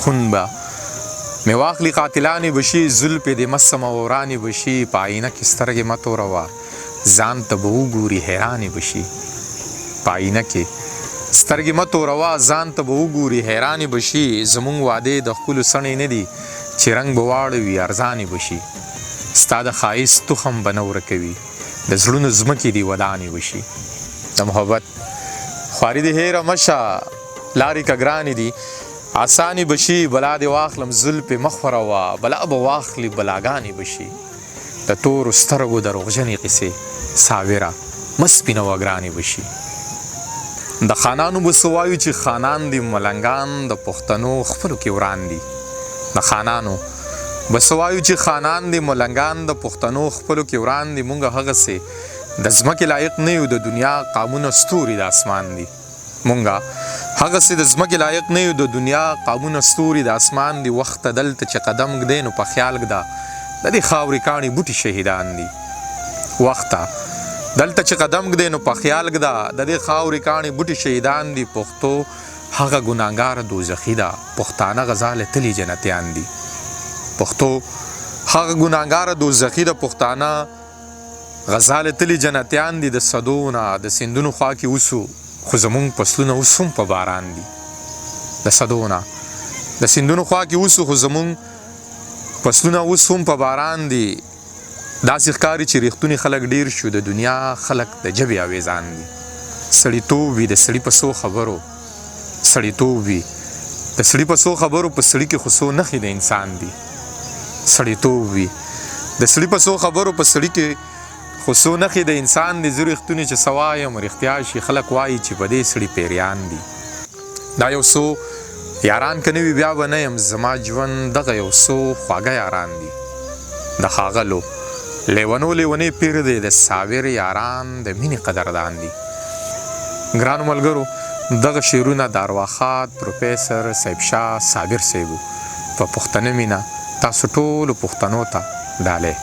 خون به مې واخلي قاتلانې بشي زلفې د مسم او ورانې بشي په آینه کې سترګې مه توروه ځان ته به وګوري حیرانې بشي په آینه کې سترګې مه توروه ځان ته به وګوري حیرانې بشي زمونږ وعدې د ښکلو سڼې نه دي چې رنګ به واړوي ارزانې بشي ستا د ښایست تخم به نه ورکوي د زړونو ځمکې دي ودانې بشي د محبت خواري دې هېره مه شه لارې که ګرانې دي آسانې بشي بلا دې واخلم زلفې مه خوروه بلا به واخلي بلاګانې بشي د تورو سترګو دروغجنې قصې ساوره مه سپینوه ګرانې بشي د خانانو به څه وایو چې خانان دي ملنګان د پښتنو خپلو کې وران دي د خانانو به څه وایو چې خانان دي ملنګان د پښتنو خپلو کې وران دي مونږ هغسې د ځمکې لایق نه یو د دنیا قامونه ستوري د اسمان دي مونږ هغسې د ځمکې لایق نه یو د دنیا قامونه ستوري د اسمان دي وخت ته دلته چې قدم ږدی نو په خیال ږده د دې خاورې کاڼي بوټي شهیدان دي وخت ته دلته چې قدم ږدی نو په خیال ږده د دې خاورې کاڼي بوټي شهیدان دي پښتو هغه ګناهګاره دوزخي ده پښتانه غزاله تلي جنتیان دي پښتو هغه ګناهګاره دوزخي ده پښتانه غزاله تلي جنتیان دي د صدو نه د سیندونو خوا کې اوسو خو زمونږ فصلونه اوس هم په باران دي د صدو نه د سیندونو خوا کې اوسو خو زمونږ فصلونه اوس هم په باران دي داسې ښکاري چې ریښتوني خلک ډیر شو د دنیا خلک د ژبې اویزان دي سړیتوب وي د سړي په څو خبرو سړیتوب وي د سړي په څو خبرو په سړي کې خو څو نښې د انسان دي سړیتوب وي د سړي په څو خبرو په سړي کې خو څو نښې د انسان دي زه رښتونې چې څه وایم رښتیا شي خلک وایي چې په دې سړي پیریان دي دا یو څو یاران که نه وي بیا به نه یم زما ژوند دغه یو څو خواږه یاران دي د ښاغلو لیونو لیونې پیر دی د ساور یاران د مینې قدردان دي ګرانو ملګرو دغه شعرونه د ارواښاد پروفیسر صاحب شاه صابر صاحب په پښتنه مینه تاسو ټولو پښتنو ته ډالۍ